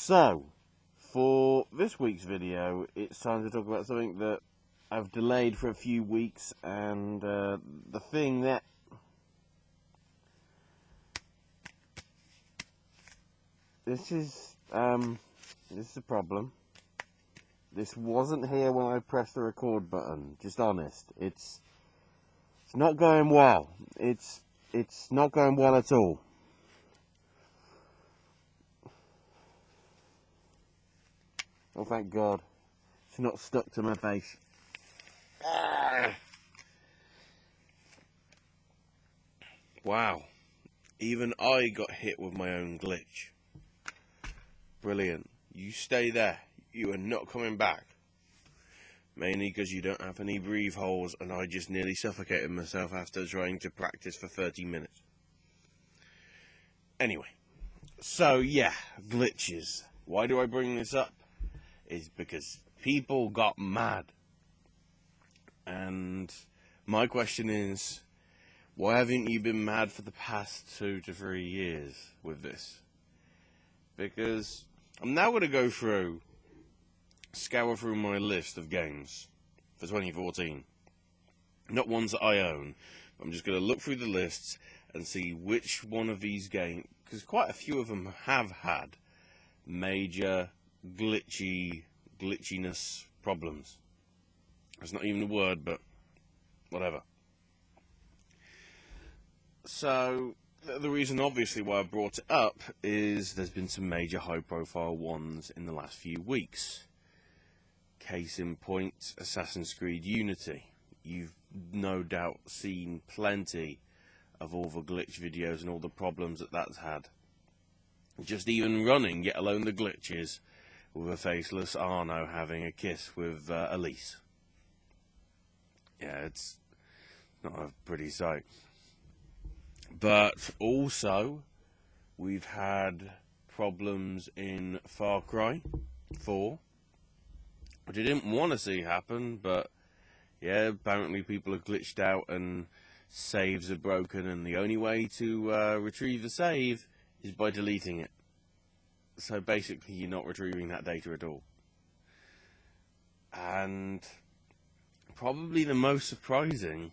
So, for this week's video, it's time to talk about something that I've delayed for a few weeks, and the thing that this is a problem. This wasn't here when I pressed the record button. Just honest, it's not going well. It's not going well at all. Oh, thank God. It's not stuck to my face. Wow. Even I got hit with my own glitch. Brilliant. You stay there. You are not coming back. Mainly because you don't have any breathe holes, and I just nearly suffocated myself after trying to practice for 30 minutes. Anyway. So, yeah. Glitches. Why do I bring this up? Is because people got mad. And my question is, why haven't you been mad for the past 2 to 3 years with this? Because I'm now going to go through, scour through my list of games for 2014. Not ones that I own. I'm just going to look through the lists and see which one of these games, because quite a few of them have had major glitchiness problems. That's not even a word, but whatever. So, the reason obviously why I brought it up is there's been some major high profile ones in the last few weeks. Case in point, Assassin's Creed Unity. You've no doubt seen plenty of all the glitch videos and all the problems that that's had. Just even running, let alone the glitches, with a faceless Arno having a kiss with Elise. Yeah, it's not a pretty sight. But also, we've had problems in Far Cry 4, which I didn't want to see happen, but yeah, apparently people have glitched out and saves are broken, and the only way to retrieve the save is by deleting it. So basically, you're not retrieving that data at all. And probably the most surprising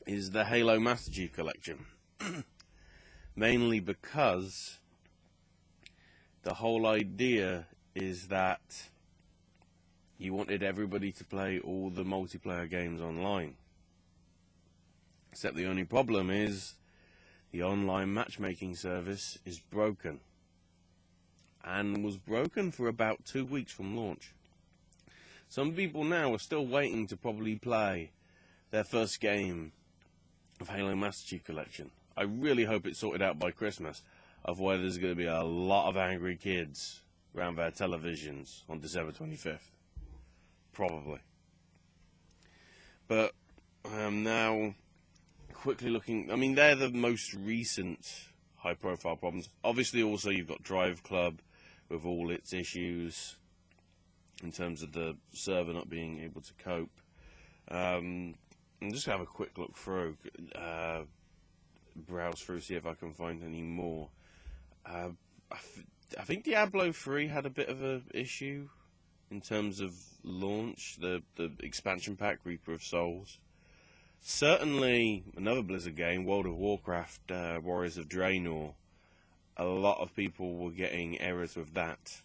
is the Halo Master Chief Collection. Mainly because the whole idea is that you wanted everybody to play all the multiplayer games online. Except the only problem is the online matchmaking service is broken. And was broken for about 2 weeks from launch. Some people now are still waiting to probably play their first game of Halo Master Chief Collection. I really hope it's sorted out by Christmas. Otherwise there's going to be a lot of angry kids around their televisions on December 25th. Probably. But I'm now quickly looking. I mean, they're the most recent high profile problems. Obviously also you've got Drive Club with all its issues in terms of the server not being able to cope. I'm just going to have a quick look through, browse through, see if I can find any more. I think Diablo 3 had a bit of an issue in terms of launch, the expansion pack, Reaper of Souls. Certainly, another Blizzard game, World of Warcraft, Warriors of Draenor. A lot of people were getting errors with that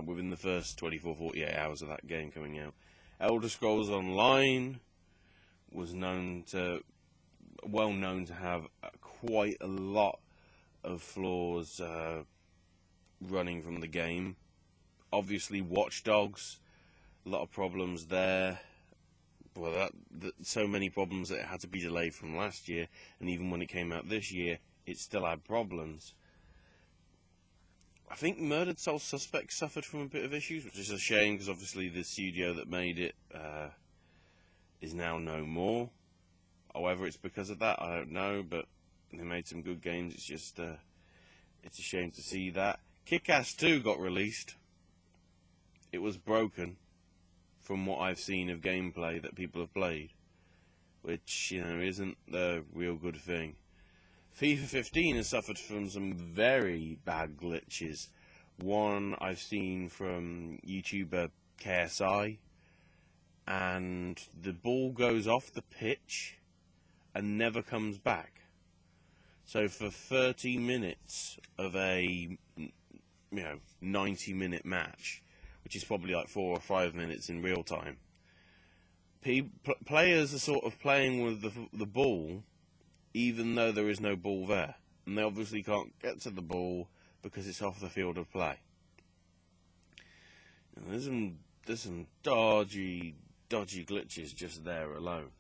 within the first 24-48 hours of that game coming out. Elder Scrolls Online was well known to have quite a lot of flaws running from the game. Obviously, Watch Dogs, a lot of problems there. Well, so many problems that it had to be delayed from last year, and even when it came out this year, it still had problems. I think Murdered Soul Suspect suffered from a bit of issues, which is a shame because obviously the studio that made it is now no more. However, it's because of that, I don't know, but they made some good games. It's just it's a shame to see that. Kick-Ass 2 got released. It was broken from what I've seen of gameplay that people have played, which, you know, isn't the real good thing. FIFA 15 has suffered from some very bad glitches one I've seen from YouTuber KSI, and the ball goes off the pitch and never comes back. So for 30 minutes of a 90-minute match, which is probably like 4 or 5 minutes in real time, players are sort of playing with the ball even though there is no ball there, and they obviously can't get to the ball because it's off the field of play. And there's some dodgy glitches just there alone.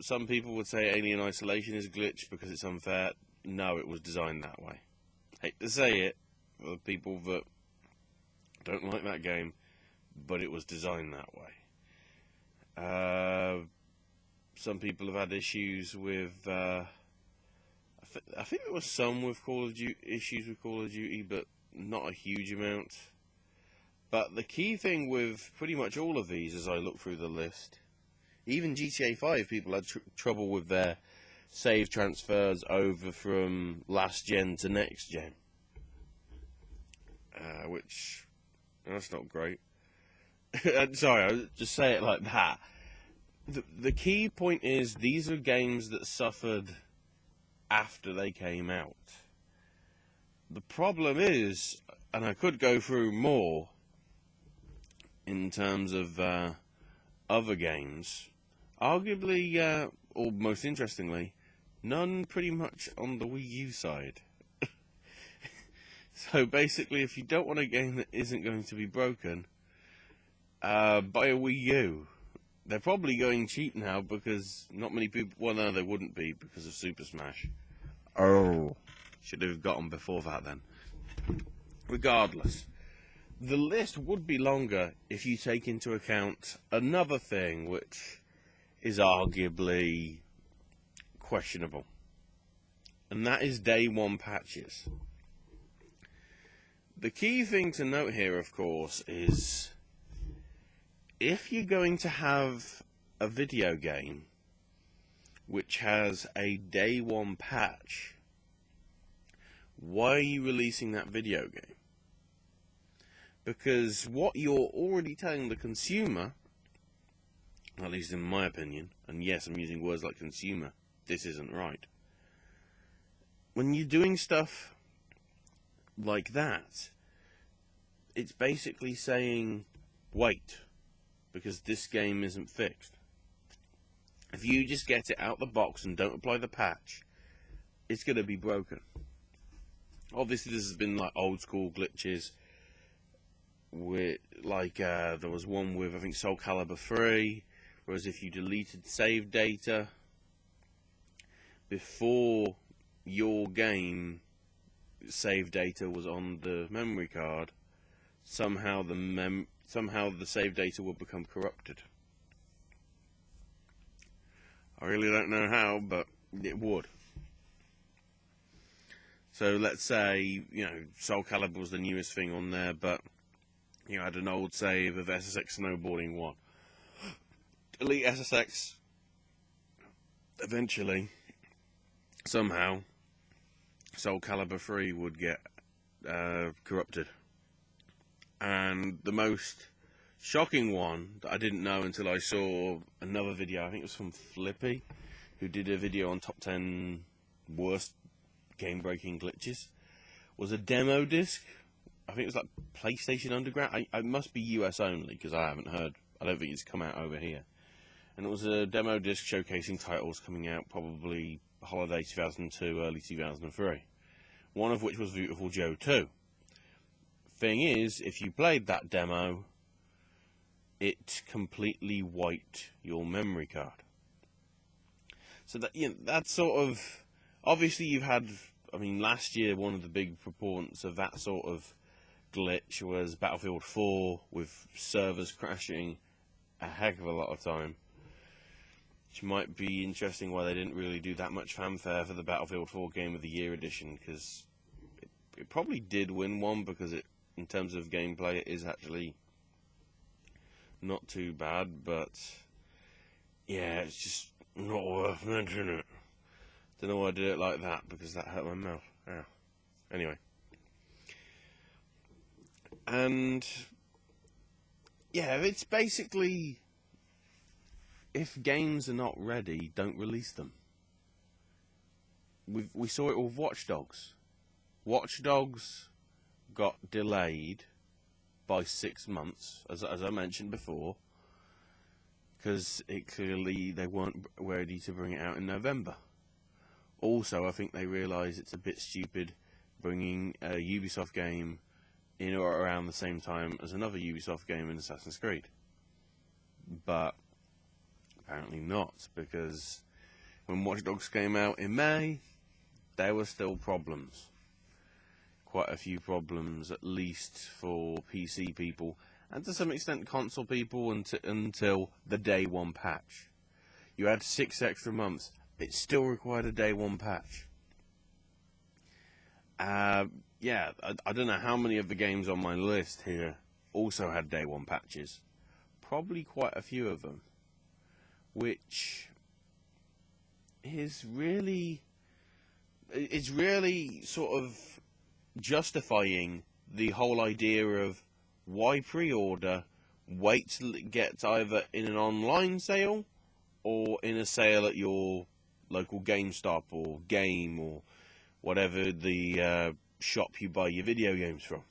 Some people would say Alien Isolation is a glitch because it's unfair. No, it was designed that way. Hate to say it for the people that don't like that game, but it was designed that way. Some people have had issues with, I think there was some with issues with Call of Duty, but not a huge amount. But the key thing with pretty much all of these, as I look through the list, even GTA 5, people had trouble with their save transfers over from last gen to next gen, which that's not great. Sorry, I just say it like that. The key point is these are games that suffered after they came out. The problem is, and I could go through more in terms of other games, arguably, or most interestingly, none pretty much on the Wii U side. So basically, if you don't want a game that isn't going to be broken, buy a Wii U. They're probably going cheap now because not many people... Well, no, they wouldn't be because of Super Smash. Oh. Should have got them before that then. Regardless, the list would be longer if you take into account another thing which is arguably questionable. And that is day one patches. The key thing to note here, of course, is if you're going to have a video game which has a day one patch, why are you releasing that video game? Because what you're already telling the consumer, at least in my opinion, and yes, I'm using words like consumer, this isn't right. When you're doing stuff like that, it's basically saying, wait, because this game isn't fixed. If you just get it out the box and don't apply the patch, it's going to be broken. Obviously, this has been like old school glitches. With there was one with, I think, Soul Calibur 3, whereas if you deleted save data before your game save data was on the memory card, somehow the save data will become corrupted. I really don't know how, but it would. So let's say, Soul Calibur was the newest thing on there, but you had an old save of SSX Snowboarding 1. Delete SSX. Eventually, somehow, Soul Calibur 3 would get corrupted. And the most shocking one that I didn't know until I saw another video, I think it was from Flippy, who did a video on top 10 worst game-breaking glitches, was a demo disc. I think it was like PlayStation Underground. It must be US only, because I don't think it's come out over here. And it was a demo disc showcasing titles coming out probably holiday 2002, early 2003. One of which was Beautiful Joe 2. Thing is, if you played that demo, it completely wiped your memory card. So that's sort of... Obviously you've had... last year one of the big proponents of that sort of glitch was Battlefield 4, with servers crashing a heck of a lot of time. Which might be interesting why they didn't really do that much fanfare for the Battlefield 4 Game of the Year edition, because it probably did win one, because in terms of gameplay, it is actually not too bad, but yeah, it's just not worth mentioning it. Don't know why I did it like that, because that hurt my mouth. Ow. Anyway. And yeah, it's basically, if games are not ready, don't release them. We saw it with Watch Dogs. Watch Dogs got delayed by 6 months, as I mentioned before, because they weren't ready to bring it out in November. Also, I think they realise it's a bit stupid bringing a Ubisoft game in or around the same time as another Ubisoft game in Assassin's Creed. But apparently not, because when Watch Dogs came out in May, there were still problems. Quite a few problems, at least for PC people, and to some extent console people, until the day one patch. You had 6 extra months, it still required a day one patch. Yeah, I don't know how many of the games on my list here also had day one patches. Probably quite a few of them. Which is really... it's really sort of justifying the whole idea of why pre-order, wait till it gets either in an online sale or in a sale at your local GameStop or Game or whatever the shop you buy your video games from.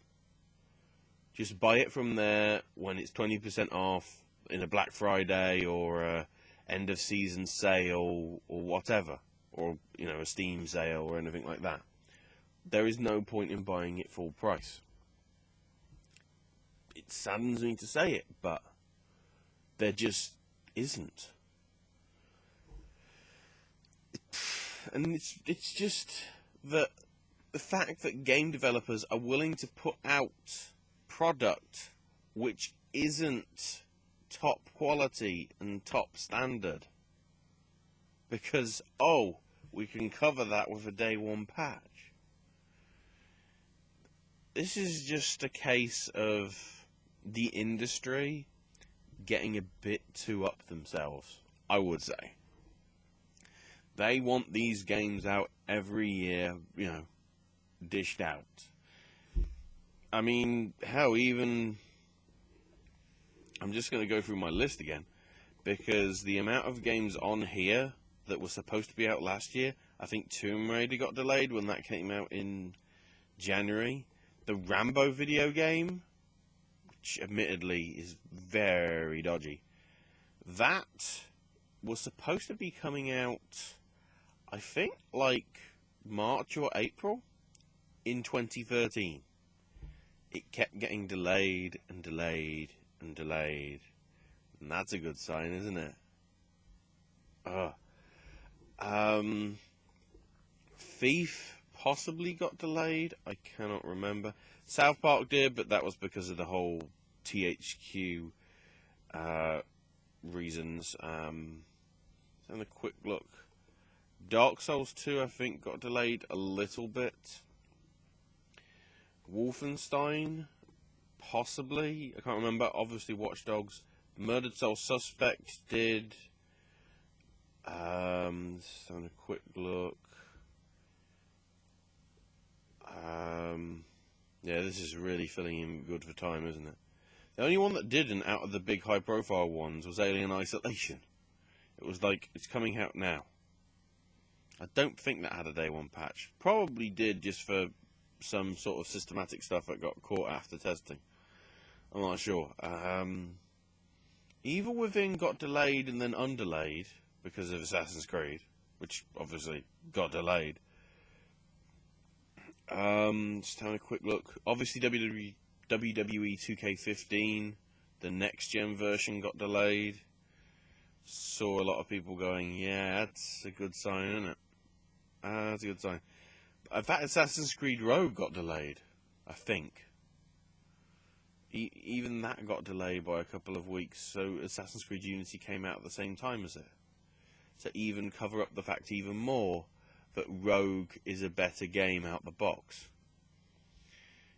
Just buy it from there when it's 20% off in a Black Friday or a end of season sale or whatever, or a Steam sale or anything like that. There is no point in buying it full price. It saddens me to say it, but there just isn't. And it's just that the fact that game developers are willing to put out product which isn't top quality and top standard because, we can cover that with a day one patch. This is just a case of the industry getting a bit too up themselves, I would say. They want these games out every year, dished out. I mean, hell, I'm just going to go through my list again, because the amount of games on here that were supposed to be out last year, I think Tomb Raider got delayed when that came out in January. The Rambo video game, which admittedly is very dodgy, that was supposed to be coming out, I think, like March or April in 2013. It kept getting delayed and delayed and delayed. And that's a good sign, isn't it? Thief possibly got delayed. I cannot remember. South Park did, but that was because of the whole THQ reasons. Having a quick look. Dark Souls 2, I think, got delayed a little bit. Wolfenstein, possibly. I can't remember. Obviously, Watch Dogs. Murdered Soul Suspect did. Just having a quick look. Yeah, this is really filling in good for time, isn't it? The only one that didn't, out of the big high-profile ones, was Alien Isolation. It was like, it's coming out now. I don't think that had a day one patch. Probably did, just for some sort of systematic stuff that got caught after testing. I'm not sure. Evil Within got delayed and then undelayed because of Assassin's Creed, which obviously got delayed. Just having a quick look. Obviously, WWE 2K15, the next-gen version got delayed. Saw a lot of people going, yeah, that's a good sign, isn't it? That's a good sign. In fact, Assassin's Creed Rogue got delayed, I think. Even that got delayed by a couple of weeks, so Assassin's Creed Unity came out at the same time as it. To even cover up the fact even more that Rogue is a better game out the box.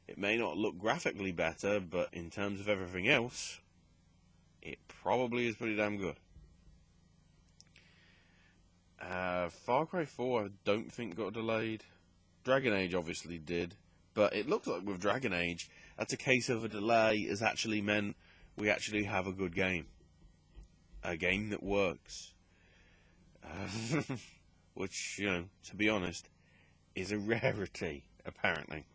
It may not look graphically better, but in terms of everything else, it probably is pretty damn good. Far Cry 4 I don't think got delayed. Dragon Age obviously did. But it looks like with Dragon Age, that's a case of a delay has actually meant we actually have a good game. A game that works. Which, you know, to be honest, is a rarity, apparently.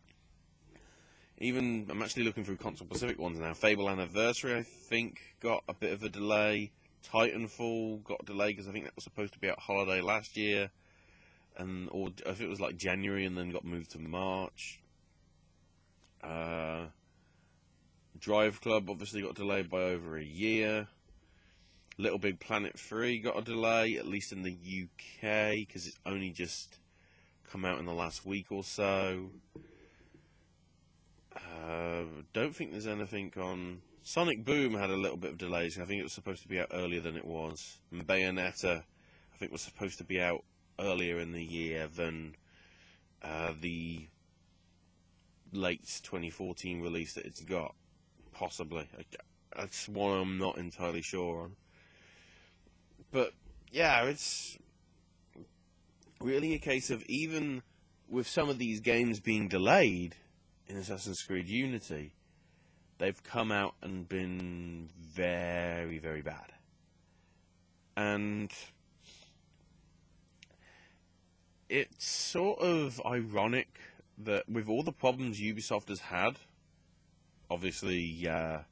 Even, I'm actually looking through Console Pacific ones now. Fable Anniversary, I think, got a bit of a delay. Titanfall got a delay because I think that was supposed to be out holiday last year. Or if it was like January and then got moved to March. Drive Club obviously got delayed by over a year. Little Big Planet 3 got a delay, at least in the UK, because it's only just come out in the last week or so. Don't think there's anything on... Sonic Boom had a little bit of delays. I think it was supposed to be out earlier than it was. And Bayonetta, I think, was supposed to be out earlier in the year than the late 2014 release that it's got. Possibly. That's one I'm not entirely sure on. But, yeah, it's really a case of, even with some of these games being delayed in Assassin's Creed Unity, they've come out and been very, very bad. And it's sort of ironic that with all the problems Ubisoft has had, obviously, I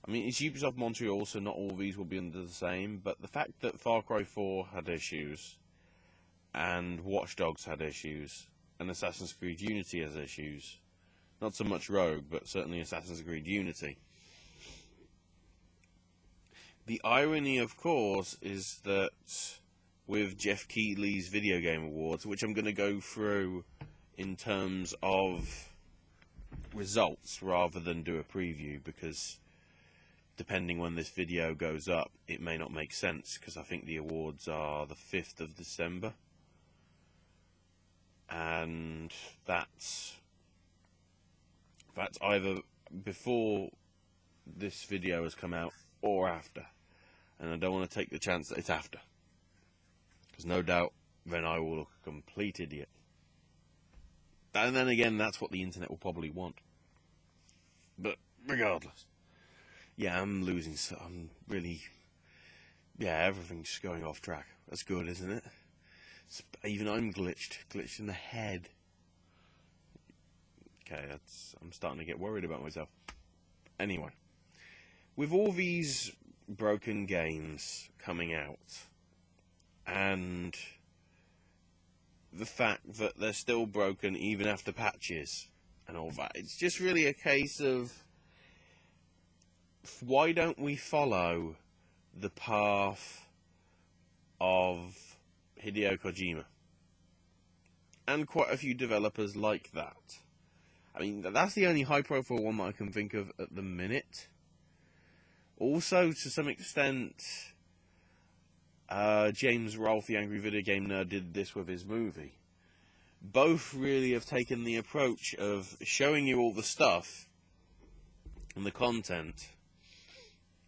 mean, it's Ubisoft Montreal, so not all of these will be under the same, but the fact that Far Cry 4 had issues, and Watch Dogs had issues, and Assassin's Creed Unity has issues, not so much Rogue, but certainly Assassin's Creed Unity. The irony, of course, is that with Jeff Keighley's Video Game Awards, which I'm going to go through in terms of results rather than do a preview, because depending when this video goes up, it may not make sense, because I think the awards are the 5th of December. And that's either before this video has come out or after. And I don't want to take the chance that it's after, because no doubt then I will look a complete idiot. And then again, that's what the internet will probably want. But regardless, yeah, I'm losing. So I'm really, yeah, everything's going off track. That's good, isn't it? Even I'm glitched in the head. Okay, I'm starting to get worried about myself. Anyway, with all these broken games coming out, and the fact that they're still broken even after patches and all that, it's just really a case of, why don't we follow the path of Hideo Kojima and quite a few developers like that? I mean, that's the only high-profile one that I can think of at the minute. Also, to some extent, James Rolfe, the Angry Video Game Nerd, did this with his movie. Both really have taken the approach of showing you all the stuff and the content.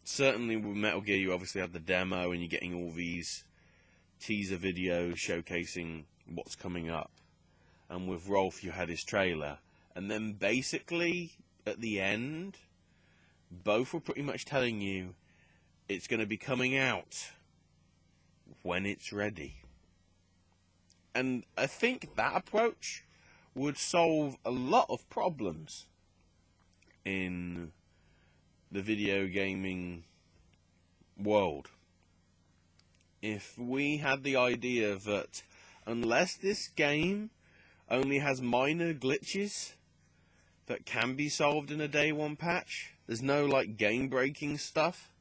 Certainly with Metal Gear, you obviously have the demo, and you're getting all these teaser videos showcasing what's coming up. And with Rolfe, you had his trailer. And then basically, at the end, both were pretty much telling you it's going to be coming out when it's ready. And I think that approach would solve a lot of problems in the video gaming world. If we had the idea that unless this game only has minor glitches that can be solved in a day one patch, there's no like game breaking stuff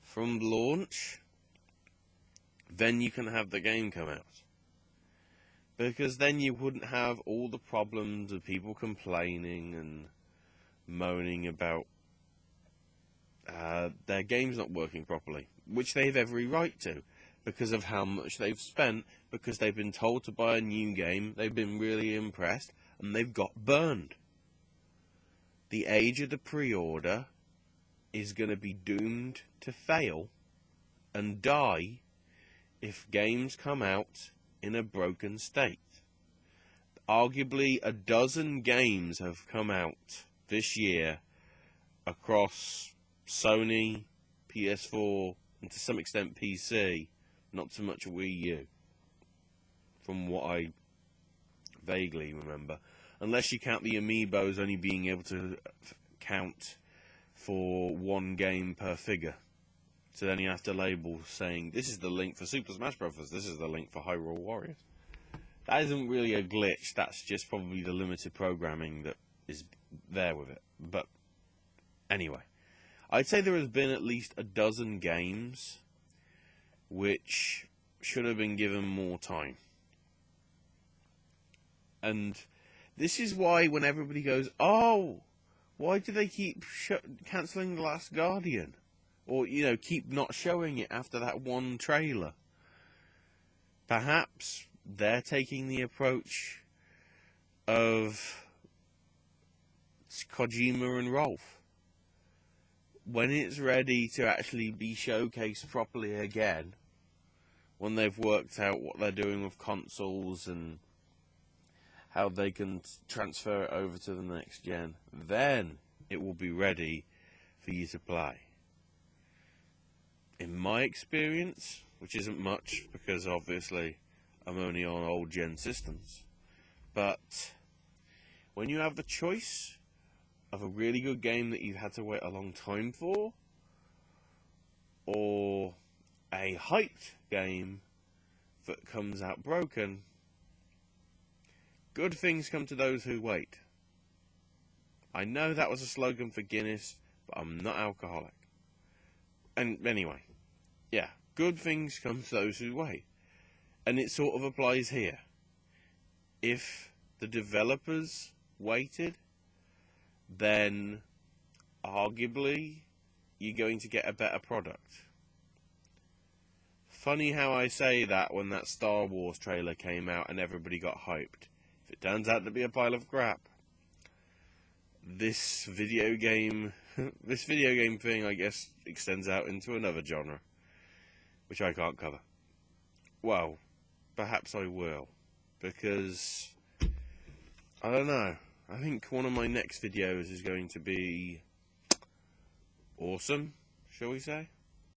from launch, then you can have the game come out. Because then you wouldn't have all the problems of people complaining and moaning about their game's not working properly, which they have every right to, because of how much they've spent, because they've been told to buy a new game, they've been really impressed, and they've got burned. The age of the pre-order is going to be doomed to fail and die if games come out in a broken state. arguably a dozen games have come out this year across Sony, PS4, and to some extent PC, not so much Wii U, from what I vaguely remember. Unless you count the amiibos only being able to count for one game per figure. So then you have to label saying, this is the link for Super Smash Bros., this is the link for Hyrule Warriors. That isn't really a glitch, that's just probably the limited programming that is there with it. But anyway, I'd say there has been at least a dozen games which should have been given more time. And this is why when everybody goes, oh, why do they keep cancelling The Last Guardian? Or, you know, keep not showing it after that one trailer. Perhaps they're taking the approach of Kojima and Rolf. When it's ready to actually be showcased properly again, when they've worked out what they're doing with consoles and how they can transfer it over to the next gen, then it will be ready for you to play. In my experience, which isn't much because obviously I'm only on old gen systems, but when you have the choice of a really good game that you've had to wait a long time for, or a hyped game that comes out broken, good things come to those who wait. I know that was a slogan for Guinness, but I'm not alcoholic. And anyway, yeah, good things come to those who wait. And it sort of applies here. If the developers waited, then arguably you're going to get a better product. Funny how I say that when that Star Wars trailer came out and everybody got hyped. If it turns out to be a pile of crap, this video game thing, I guess, extends out into another genre, which I can't cover. Well, perhaps I will, because I don't know. I think one of my next videos is going to be awesome, shall we say?